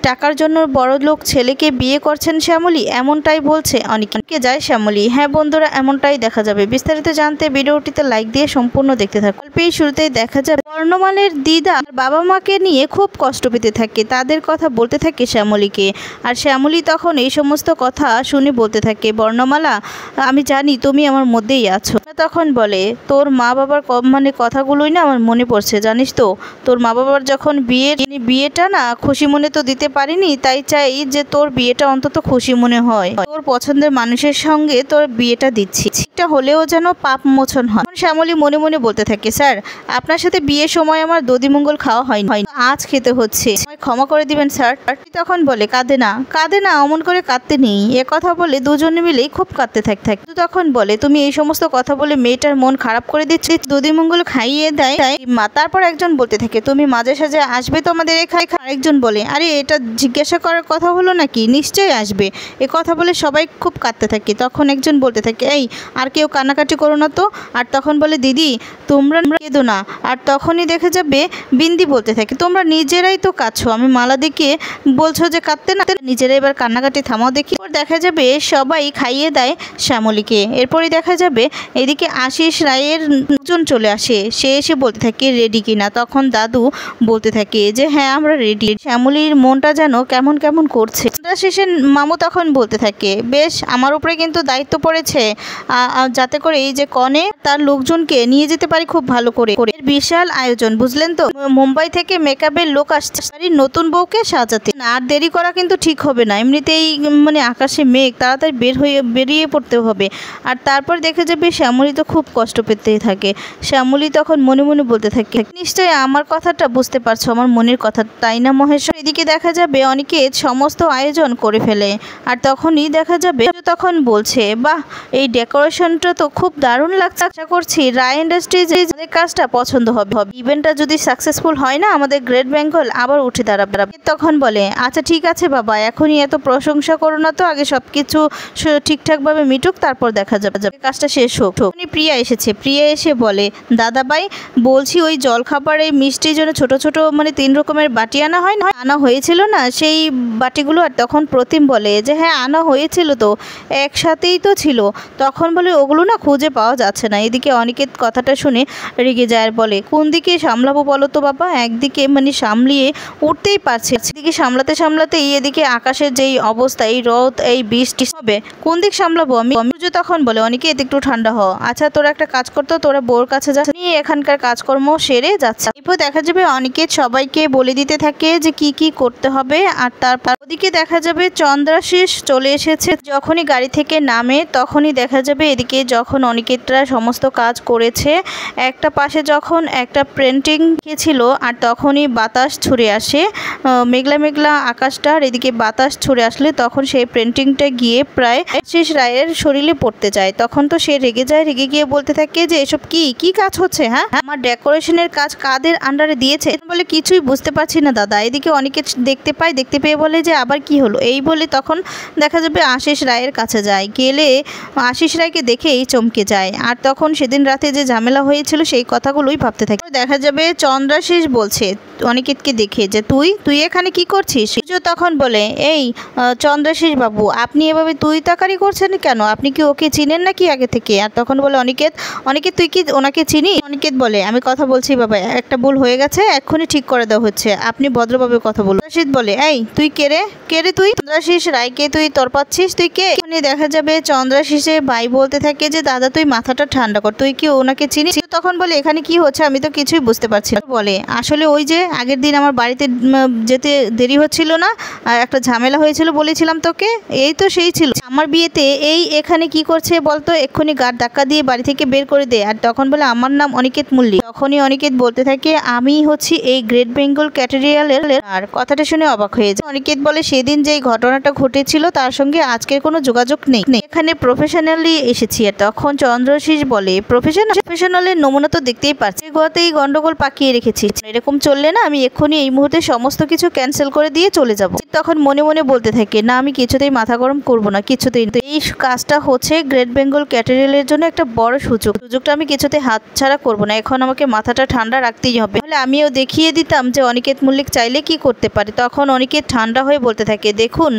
টাকার জন্য বড়লোক ছেলেকে বিয়ে করছেন শ্যামলী, এমনটাই বলছে অনিকে যায় শ্যামলী। হ্যাঁ বন্ধুরা, এমনটাই দেখা যাবে। বিস্তারিত জানতে ভিডিওটিতে লাইক দিয়ে সম্পূর্ণ দেখতে থাকুন। গল্পের শুরুতেই দেখা যাবে বর্ণমালের দিদা বাবা মাকে নিয়ে খুব কষ্ট পেতে থাকে, তাদের কথা বলতে থাকে শ্যামলীকে। আর শ্যামলী তখন এই সমস্ত কথা শুনে বলতে থাকে, বর্ণমালা আমি জানি তুমি আমার মধ্যেই আছো। তখন বলে তোর মা বাবার কথাগুলোই না আমার মনে পড়ছে, জানিস তো তোর মা বাবার যখন বিয়েটা না খুশি মনে তো দিতে পারিনি, তাই চাই যে তোর বিয়েটা অন্তত খুশি মনে হয়, তোর পছন্দের মানুষের সঙ্গে তোর বিয়েটা দিচ্ছি, এটা হলেও যেন পাপ মোচন হয়। শ্যামলী মনে মনে বলতে থাকে, স্যার আপনার সাথে বিয়ের সময় আমার দধিমঙ্গল খাওয়া হয়নি, আজ খেতে হচ্ছে, ক্ষমা করে দিবেন স্যার। তখন বলে কাঁদে না অমন করে কাঁদতে নেই। কথা বলে দুজনে মিলেই খুব কাঁদতে থাকে। তখন বলে তুমি এই সমস্ত কথা বলে মেয়েটার মন খারাপ করে দিচ্ছি, দধিমঙ্গল খাইয়ে দেয় মা। তারপর একজন বলতে থাকে তুমি মাঝে সাঝে আসবে তো আমাদের এখানে। আরেকজন বলে আরে এটা জিজ্ঞাসা করার কথা হলো নাকি, নিশ্চয়ই আসবে। এ কথা বলে সবাই খুব কাঁদতে থাকে। তখন একজন বলতে থাকে এই আর কেউ কান্নাকাটি করো না তো। আর তখন বলে দিদি তোমরা কেঁদো না। আর তখনই দেখে যাবে বিন্দি বলতে থাকে তোমরা নিজেরাই তো কাঁদছো, আমি মালা দেখে বলছো যে কাঁদতে না, নিজেরা এবার কান্নাকাটি থামাও দেখি। দেখা যাবে সবাই খাইয়ে দেয় শ্যামলীকে। এরপরই দেখা যাবে এদিকে আশিস রায়ের লোকজন চলে আসে, সে এসে বলতে থাকে রেডি কিনা। তখন দাদু বলতে থাকে যে হ্যাঁ আমরা রেডি। শ্যামলীর মনটা যেন কেমন কেমন করছে। শেষে মামু তখন বলতে থাকে বেশ আমার উপরে কিন্তু দায়িত্ব পড়েছে, যাতে করে এই যে কনে তার লোকজনকে নিয়ে যেতে পারি খুব ভালো করে। বিশাল আয়োজন বুঝলেন তো, মুম্বাই থেকে মেকআপের লোক আসছে নতুন বউকে সাজাতে। আর দেরি করা কিন্তু ঠিক হবে না, এমনিতেই আকাশে মেঘ, তাড়াতাড়ি বেরিয়ে পড়তে হবে। আর তারপর দেখে যাবে শ্যামলী তো খুব কষ্ট পেতেই থাকে। শ্যামলী তখন মনে মনে বলতে থাকে নিশ্চয়ই আমার কথাটা বুঝতে পারছো, আমার মনের কথা, তাই না মহেশ্বর। এদিকে দেখা যাবে অনিকেত সমস্ত আয়োজন করে ফেলে। আর তখনই দেখা যাবে তখন বলছে বাহ এই ডেকোরেশনটা তো খুব দারুণ লাগছে, আশা করছি রায় ইন্ডাস্ট্রিজ এই কাজটা পছন্দ হবে। ইভেন্টটা যদি সাকসেসফুল হয় না আমাদের গ্রেট বেঙ্গল আবার উঠে দাঁড়াবে। তখন বলে আচ্ছা ঠিক আছে বাবা, এখনই এত প্রশংসা করো না তো, আগে সবকিছু ঠিকঠাকভাবে মিটুক, তারপর দেখা যাবে কাজটা শেষ হোক। প্রিয়া এসেছে, প্রিয়া এসে বলে দাদাভাই বলছি ওই জলখাবার এই মিষ্টির জন্য ছোট ছোট 3 রকমের বাটি আনা হয়েছিল না সেই বাটিগুলো। আর তখন প্রতিম বলে যে হ্যাঁ আনা হয়েছিল তো, একসাথেই তো ছিল। তখন বলে ওগুলো না খুঁজে পাওয়া যাচ্ছে না। এদিকে অনিকেত কথাটা শুনে রেগে যায় আর বলে কোন দিকে সামলাবো বলো তো বাবা, একদিকে সামলিয়ে উঠতেই পারছে, এদিকে সামলাতেই এদিকে আকাশের যেই অবস্থা, এই রোদ এই বৃষ্টি হবে, কোন দিক সামলাবো আমি। তখন বলে অনিকেত একটু ঠান্ডা হ, আচ্ছা তোরা একটা কাজ করতো, তোরা বোর কাছে যা, নিয়ে এখানকার কাজকর্ম সেরে যাচ্ছে। এরপর দেখা যাবে অনিকেত সবাইকে বলে দিতে থাকে যে কি কি করতে হবে। আর তারপর ওদিকে দেখা যাবে চন্দ্রাশিস চলে এসেছে। যখনই গাড়ি থেকে নামে তখনই দেখা যাবে এদিকে যখন অনিকেতরা সমস্ত কাজ করেছে, একটা পাশে যখন একটা প্রিন্টিং ছিল আর তখনই বাতাস ছুড়ে আসে, মেঘলা মেঘলা আকাশটার এদিকে বাতাস ছুড়ে আসলে তখন সেই প্রিন্টিংটা গিয়ে প্রায় আশিস রায়ের শরীরে পড়তে যায়। তখন তো সে রেগে যায়, রেগে গিয়ে বলতে থাকে যে এসব কি কাজ হচ্ছে, হ্যাঁ আমার ডেকোরেশনের কাজ কাদের আন্ডারে দিয়েছে। বলে কিছুই বুঝতে পারছি না দাদা। এদিকে অনেকে দেখতে পেয়ে বলে যে আবার কি হলো, এই বলে তখন দেখা যাবে আশিস রায়ের কাছে যায়, গেলে আশিস রায়কে দেখেই চমকে যায়। আর তখন সেদিন রাতে যে ঝামেলা হয়েছিল সেই কথাগুলোই ভাবতে থাকে। দেখা যাবে চন্দ্রাশিস বলছে অনিকেতকে দেখে যে তুই এখানে কি করছিস। তখন বলে এই চন্দ্রাশিস বাবু আপনি এভাবে তুই তাকারি করছেন কেন, আপনি কি ওকে চিনেন নাকি আগে থেকে। আর তখন বলে অনিকেত তুই কি ওনাকে চিনি। অনিকেত বলে আমি কথা বলছি বাবা, একটা ভুল হয়ে গেছে, এক্ষুনি ঠিক করে দেওয়া হচ্ছে, আপনি ভদ্রভাবে কথা বলুন। চন্দ্রাশিস বলে এই তুই কে রে তুই চন্দ্রাশিস রায়কে তুই তরপাচ্ছিস, তুই কে। দেখা যাবে চন্দ্রাশিসে ভাই বলতে থাকে যে দাদা তুই মাথাটা ঠান্ডা কর, তুই কি ওনাকে চিনিস। তখন বলে এখানে কি হচ্ছে আমি তো কিছুই বুঝতে পারছি না। বলে আসলে ওই যে আগের দিন আমার বাড়িতে যেতে দেরি হচ্ছিল না, একটা ঝামেলা হয়েছিল বলেছিলাম তোকে, এই তো সেই ছিল আমার বিয়েতে, এই এখানে কি করছে বলতো, এক্ষুনি গাড় ধাক্কা দিয়ে বাড়ি থেকে বের করে দে। আর তখন বলে আমার নাম অনিকেত মল্লিক। তখনই অনিকেত বলতে থাকে আমি হচ্ছি এই গ্রেট বেঙ্গল ক্যাটেরিয়ালের। আর কথাটা শুনে অবাক হয়ে যায়। অনিকেত বলে বলে সেদিন যেই ঘটনাটা ঘটেছিল তার সঙ্গে আজকের কোনো যোগাযোগ নেই, এখানে প্রফেশনালি এসেছি। আর তখন চন্দ্রাশিস বলে প্রফেশনালের নমুনা তো দেখতেই পাচ্ছি, গোয়াতেই গন্ডগোল পাকিয়ে রেখেছি, এরকম চললে না আমি এক্ষুনি এই মুহূর্তে সমস্ত কিছু ক্যান্সেল করে দিয়ে চলে যাব। তখন মনে মনে বলতে থাকে না আমি কিছুতেই মাথা গরম করব না, কিছুতেই। এই কাজটা হচ্ছে গ্রেট বেঙ্গল ক্যাটেরিয়ালের জন্য একটা বড় সুযোগটা আমি কিছুতেই হাতছাড়া করব না। এখন আমাকে মাথাটা ঠান্ডা রাখতেই হবে, তাহলে আমিও দেখিয়ে দিতাম যে অনিকেত মল্লিক চাইলে কি করতে পারে। তখন অনিকেত ঠান্ডা হয়ে বলতে থাকে দেখুন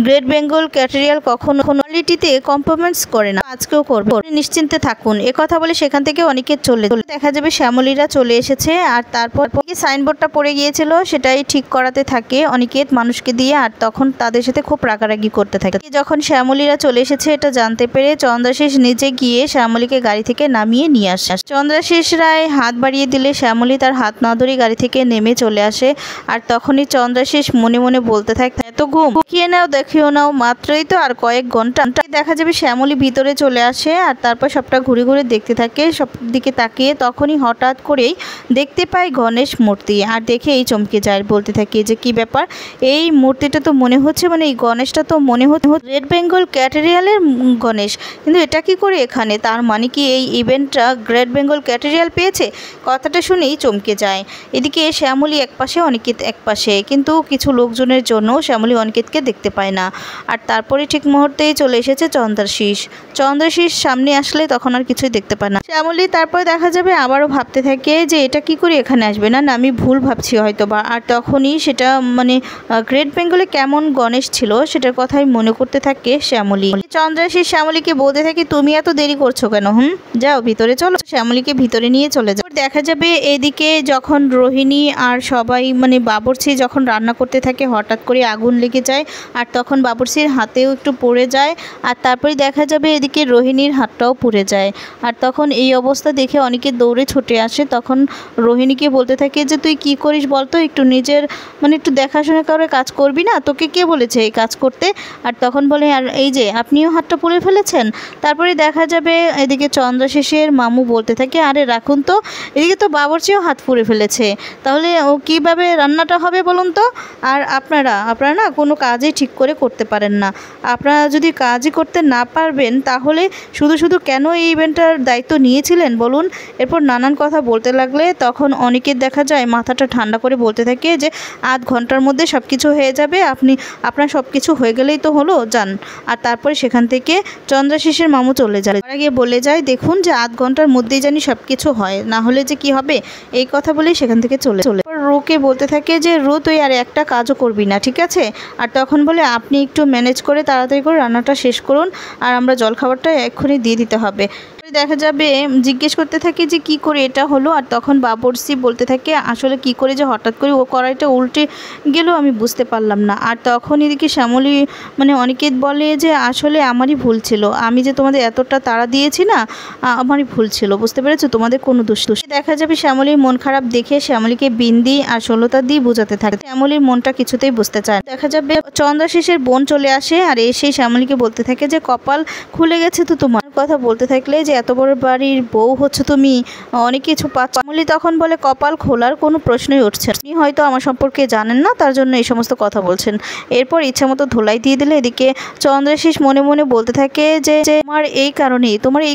গ্রেট বেঙ্গল ক্যাটেরিয়াল কখনো কোয়ালিটিতে কম্প্রোমাইজ করে না, আজকেও করবো, নিশ্চিন্তে থাকুন। একথা বলে সেখান থেকে অনিকেত চলে দেখা যাবে শ্যামলীরা চলে এসেছে। আর তারপর সাইনবোর্ডটা পড়ে গিয়েছিল সেটাই ঠিক করাতে থাকে অনিকেত মানুষকে দিয়ে। আর তখন তাদের সাথে খুব রাগারাগি করতে থাকে। যখন শ্যামলীরা চলে এসেছে এটা জানতে পেরে চন্দ্রাশিস নিজে গিয়ে শ্যামলীকে গাড়ি থেকে নামিয়ে নিয়ে আসে। চন্দ্রাশিস রায় হাত বাড়িয়ে দিলে শ্যামলী তার হাত না ধরে গাড়ি থেকে নেমে চলে আসে। আর তখনই চন্দ্রাশিস মনে মনে বলতে থাকে এত ঘুম দেখিয়ে নাও দেখিও নাও, মাত্রই তো আর কয়েক ঘন্টা। দেখা যাবে শ্যামলী ভিতরে চলে আসে আর তারপর সবটা ঘুরে ঘুরে দেখতে থাকে, সব দিকে তাকিয়ে তখনই হঠাৎ করেই দেখতে পায় গণেশ মূর্তি। আর দেখে এই চমকে যায়, বলতে থাকে যে কি ব্যাপার, এই মূর্তিটা তো মনে হচ্ছে মানে এই গণেশটা তো মনে হচ্ছে গ্রেট বেঙ্গল ক্যাটেরিয়ালের গণেশ, কিন্তু এটা কি করে এখানে, তার মানে কি এই ইভেন্টটা গ্রেট বেঙ্গল ক্যাটেরিয়াল পেয়েছে। কথাটা শুনেই চমকে যায়। এদিকে শ্যামলী একপাশে অনিকেত একপাশে, কিন্তু কিছু লোকজনের জন্য শ্যামলী অনিকেতকে দেখতে পায় না। আর তারপরে ঠিক মুহূর্তেই চলে এসেছে চন্দ্রাশিস সামনে আসলে তখন আর কিছুই দেখতে পায় না শ্যামলী। তারপরে দেখা যাবে আবারও ভাবতে থাকে যে এটা কি করে এখানে আসবে, না না আমি ভুল ভাবছি হয়তো বা। আর তখনই সেটা মানে গ্রেট বেঙ্গলে কেমন গণেশ ছিল সেটার কথাই মনে করতে থাকে শ্যামলী। চন্দ্রাশিস শ্যামলীকে বলতে থাকে তুমি এত দেরি করছো কেন, যাও ভিতরে চলো। শ্যামলীকে ভিতরে নিয়ে চলে যাও। দেখা যাবে এদিকে যখন রোহিণী আর সবাই মানে বাবুর্চি যখন রান্না করতে থাকে হঠাৎ করে আগুন লেগে যায়। আর তখন বাবুর্চির হাতেও একটু পড়ে যায়। আর তারপরে দেখা যাবে এদিকে রোহিণীর হাতটাও পুড়ে যায়। আর তখন এই অবস্থা দেখে অনেকে দৌড়ে ছুটে আসে। তখন রোহিণীকে বলতে থাকে যে তুই কি করিস বলতো, একটু নিজের মানে একটু দেখাশোনা করে কাজ করবি না, তোকে কে বলেছে এই কাজ করতে। আর তখন বলে আর এই যে আপনিও হাতটা পুড়ে ফেলেছেন। তারপরে দেখা যাবে এদিকে চন্দ্রাশিসের মামু বলতে থাকে আরে রাখুন তো, এদিকে তো বাবুর্চিও হাত পুড়ে ফেলেছে, তাহলে ও কীভাবে রান্নাটা হবে বলুন তো। আর আপনারা না কোনো কাজই ঠিক করে করতে পারেন না, আপনারা যদি কাজই করতে না পারবেন তাহলে শুধু কেন এই ইভেন্টটার দায়িত্ব নিয়েছিলেন বলুন। এরপর নানান কথা বলতে লাগলে তখন অনেকের দেখা যায় মাথাটা ঠান্ডা করে বলতে থাকে যে আধ ঘন্টার মধ্যে সব কিছু হয়ে যাবে, আপনার সব কিছু হয়ে গেলেই তো হলো, যান। আর তারপরে সেখান থেকে চন্দ্রাশিসের মামু চলে যায়। তার আগে বলে যায় দেখুন যে আধ ঘন্টার মধ্যেই জানি সব কিছু হয়, না হলে যে কি হবে। এই কথা বলেই সেখান থেকে চলে রুকে বলতে থাকে যে রু তুই আর একটা কাজও করবি না, ঠিক আছে। আর তখন বলে আপনি একটু ম্যানেজ করে তাড়াতাড়ি করে রান্নাটা শেষ করুন, আর আমরা জলখাবারটা এক্ষুনি দিয়ে দিতে হবে। দেখা যাবে জিজ্ঞেস করতে থাকে যে কি করে এটা হলো। আর তখন বাবুর্চি বলতে থাকে আসলে কি করে যে হঠাৎ করে ও কড়াইটা উল্টে গেল আমি বুঝতে পারলাম না। আর তখন এদিকে শ্যামলী মানে অনিকেত বলে যে আসলে আমারই ভুল ছিল, আমি যে তোমাদের এতটা তাড়া দিয়েছি না, আমারই ভুল ছিল, বুঝতে পেরেছো, তোমাদের কোনো দোষ। দেখা যাবে শ্যামলীর মন খারাপ দেখে শ্যামলীকে বিন্দি আর ষোলতা দিয়ে বোঝাতে থাকে। শ্যামলীর মনটা কিছুতেই বুঝতে চায়। দেখা যাবে চন্দ্রাশিসের বোন চলে আসে আর এসেই শ্যামলীকে বলতে থাকে যে কপাল খুলে গেছে তো তোমার। কথা বলতে থাকলে যে এত বড় বাড়ির বউ হচ্ছে তুমি, অনেক কিছু পাচ্ছ। শ্যামলী তখন বলে কপাল খোলার কোনো প্রশ্নই উঠছে, আপনি হয়তো আমার সম্পর্কে জানেন না তার জন্য এই সমস্ত কথা বলছেন। এরপর ইচ্ছা মতো ধোলাই দিয়ে দিলে এদিকে চন্দ্রাশিস মনে মনে বলতে থাকে যে তোমার এই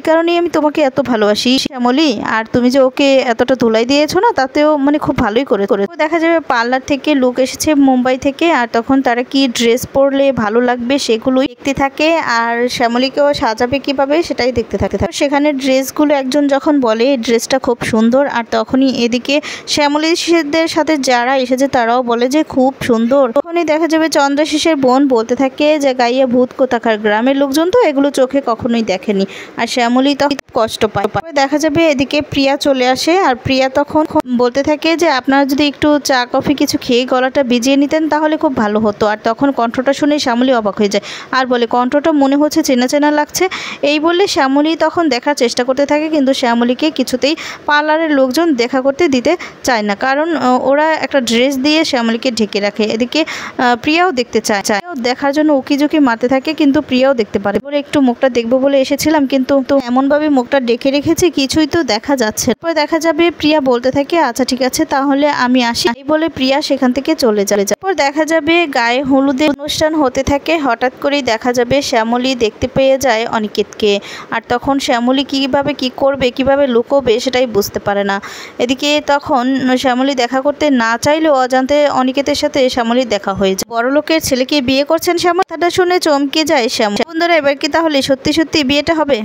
কারণেই আমি তোমাকে এত ভালোবাসি শ্যামলী, আর তুমি যে ওকে এতটা ধোলাই দিয়েছো না তাতেও মানে খুব ভালোই করে। দেখা যাবে পার্লার থেকে লোক এসেছে মুম্বাই থেকে, আর তখন তারা কি ড্রেস পরলে ভালো লাগবে সেগুলোই দেখতে থাকে। আর শ্যামলীকেও সাজাবে কিভাবে সেটাই দেখতে থাকে। সেখানে ড্রেসগুলো একজন যখন বলে এই ড্রেসটা খুব সুন্দর, আর তখনই এদিকে শ্যামলীদের সাথে যারা এসেছে তারাও বলে যে খুব সুন্দর। তখনই দেখা যাবে চন্দ্রাশিসের বোন বলতে থাকে যে গাইয়া ভূত কোথাকার, গ্রামের লোকজন তো এগুলো চোখে কখনোই দেখেনি। আর শ্যামলী তখন কষ্ট পায়। দেখা যাবে এদিকে প্রিয়া চলে আসে, আর প্রিয়া তখন বলতে থাকে যে আপনারা যদি একটু চা কফি কিছু খেয়ে গলাটা ভিজিয়ে নিতেন তাহলে খুব ভালো হতো। আর তখন কণ্ঠটা শুনে শ্যামলী অবাক হয়ে যায় আর বলে কণ্ঠটা মনে হচ্ছে চেনা চেনা লাগছে। এই বলে বললে শ্যামলী তখন দেখার চেষ্টা করতে থাকে, কিন্তু শ্যামলীকে কিছুতেই পার্লারের লোকজন দেখা করতে দিতে চায় না, কারণ ওরা একটা ড্রেস দিয়ে শ্যামলীকে ঢেকে রাখে। এদিকে প্রিয়াও দেখতে চায়, দেখার জন্য উকিঝুঁকি মারতে থাকে, কিন্তু প্রিয়াও দেখতে পারে। বলে একটু মুখটা দেখবো বলে এসেছিলাম, কিন্তু এমনভাবে মুখটা ডেকে রেখেছি কিছুই তো দেখা যাচ্ছে। তারপরে দেখা যাবে প্রিয়া বলতে থাকে আচ্ছা ঠিক আছে তাহলে আমি আসি, এই বলে প্রিয়া সেখান থেকে চলে যাবে। তারপর দেখা যাবে গায়ে হলুদের অনুষ্ঠান হতে থাকে। হঠাৎ করেই দেখা যাবে শ্যামলী দেখতে পেয়ে যায় অনিকেতকে, আর তখন শ্যামলী কিভাবে কি করবে, কিভাবে লুকোবে সেটাই বুঝতে পারে না। এদিকে তখন শ্যামলী দেখা করতে না চাইলেও অজান্তে অনিকেতের সাথে শ্যামলীর দেখা হয়ে যায়। বড়লোকের ছেলেকে বিয়ে করছেন শ্যামলী, কথাটা শুনে চমকে যায় শ্যামলী। বন্ধুরা এবার কি তাহলে সত্যি সত্যি বিয়েটা হবে?